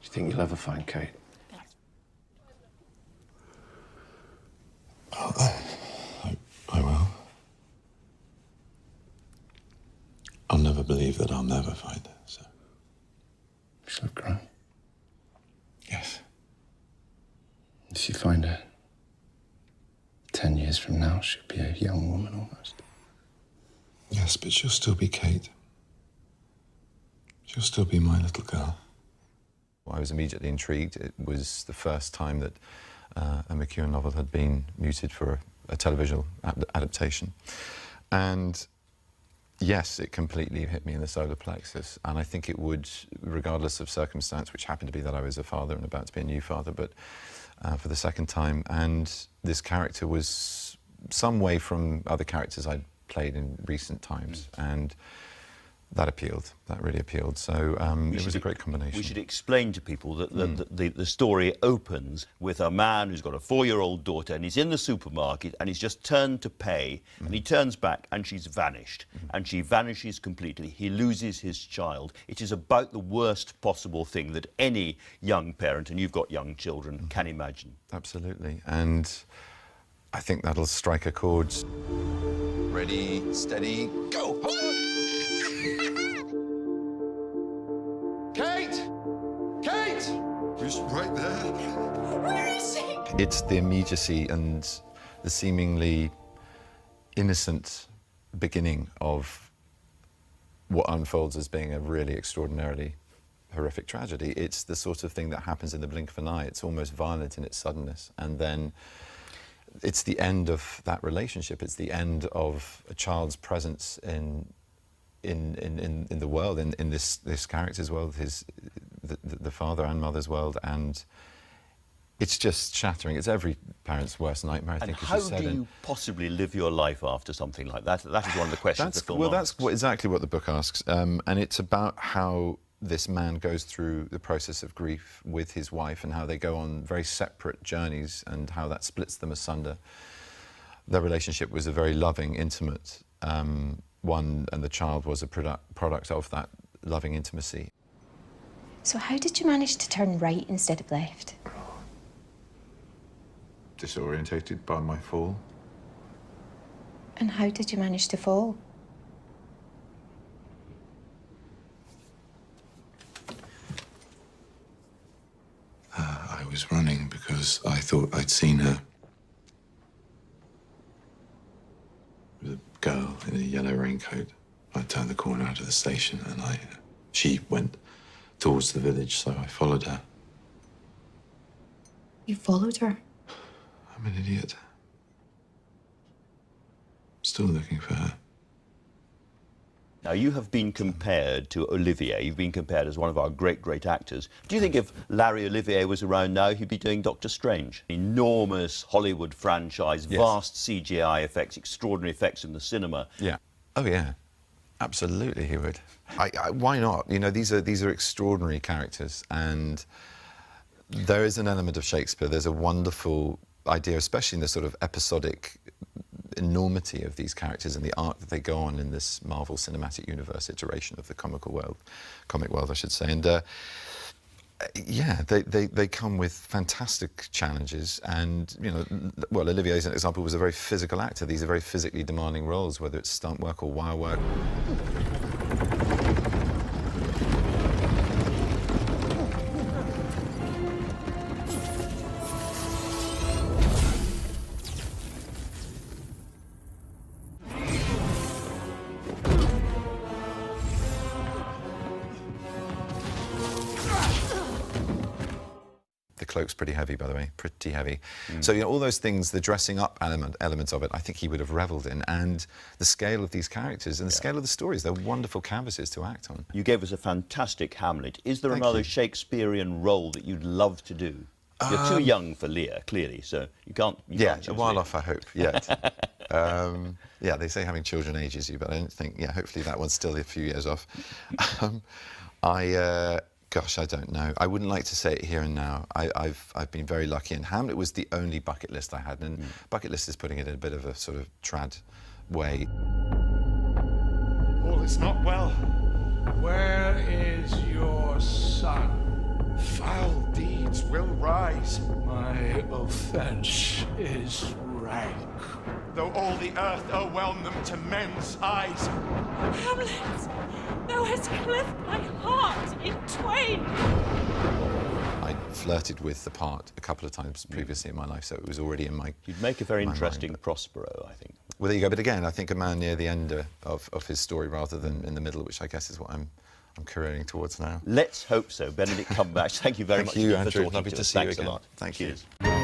you think you'll ever find Kate? Well, I will. I'll never believe that I'll never find her, so... She'll have grown. Yes. If you find her 10 years from now, she'll be a young woman almost. Yes, but she'll still be Kate. She'll still be my little girl. I was immediately intrigued. It was the first time that a McEwan novel had been muted for a television adaptation. And yes, it completely hit me in the solar plexus. And I think it would, regardless of circumstance, which happened to be that I was a father and about to be a new father, but for the second time. And this character was some way from other characters I'd played in recent times. And that appealed. That really appealed. So it was a great combination. We should explain to people that the story opens with a man who's got a 4-year-old daughter and he's in the supermarket and he's just turned to pay and he turns back and she's vanished and she vanishes completely. He loses his child. It is about the worst possible thing that any young parent, and you've got young children, can imagine. Absolutely. And I think that'll strike a chord. Ready, steady, go! Kate! Kate! She's right there. Where is she? It's the immediacy and the seemingly innocent beginning of what unfolds as being a really extraordinarily horrific tragedy. It's the sort of thing that happens in the blink of an eye. It's almost violent in its suddenness. And then it's the end of that relationship. It's the end of a child's presence in the world, in this character's world, the father and mother's world, and it's just shattering. It's every parent's worst nightmare, I think, as you said. And how do you possibly live your life after something like that? That is one of the questions the film asks. That's exactly what the book asks, and it's about how this man goes through the process of grief with his wife and how they go on very separate journeys and how that splits them asunder. Their relationship was a very loving, intimate one, and the child was a product of that loving intimacy. So how did you manage to turn right instead of left? Disorientated by my fall. And how did you manage to fall? I was running because I thought I'd seen her. There was a girl in a yellow raincoat. I turned the corner out of the station and she went towards the village, so I followed her. You followed her? I'm an idiot. Still looking for her. Now, you have been compared to Olivier. You've been compared as one of our great, great actors. Do you think if Larry Olivier was around now, he'd be doing Doctor Strange? Enormous Hollywood franchise, yes. Vast CGI effects, extraordinary effects in the cinema. Yeah. Oh, yeah. Absolutely, he would. Why not? You know, these are extraordinary characters, and there is an element of Shakespeare. There's a wonderful idea, especially in the sort of episodic enormity of these characters and the arc that they go on in this Marvel Cinematic Universe iteration of the comic world, I should say. And yeah, they come with fantastic challenges. And you know, well, Olivier, as an example, was a very physical actor. These are very physically demanding roles, whether it's stunt work or wire work. The cloak's pretty heavy, by the way, pretty heavy. So, you know, all those things, the dressing up elements of it, I think he would have revelled in, and the scale of these characters and the scale of the stories. They're wonderful canvases to act on. You gave us a fantastic Hamlet. Is there another Shakespearean role that you'd love to do? You're too young for Lear, clearly, so you can't choose a while Lear. off, I hope, yet. Yeah, they say having children ages you, but I don't think, yeah, hopefully that one's still a few years off. Gosh, I don't know. I wouldn't like to say it here and now. I've been very lucky, and Hamlet was the only bucket list I had, and bucket list is putting it in a bit of a sort of trad way. All is not well. Where is your son? tides will rise. My offense is rank. Though all the earth o'erwhelm them to men's eyes. Hamlet, thou hast cleft my heart in twain. I flirted with the part a couple of times previously in my life, so it was already in my. You'd make a very my interesting mind, Prospero, I think. Well, there you go. But again, I think a man near the end of his story rather than in the middle, which I guess is what I'm careering towards now. Let's hope so. Benedict Cumberbatch, thank you very much Thank you, for Andrew. talking Lovely to to us. see you Thanks again. a lot. Thank you. Cheers.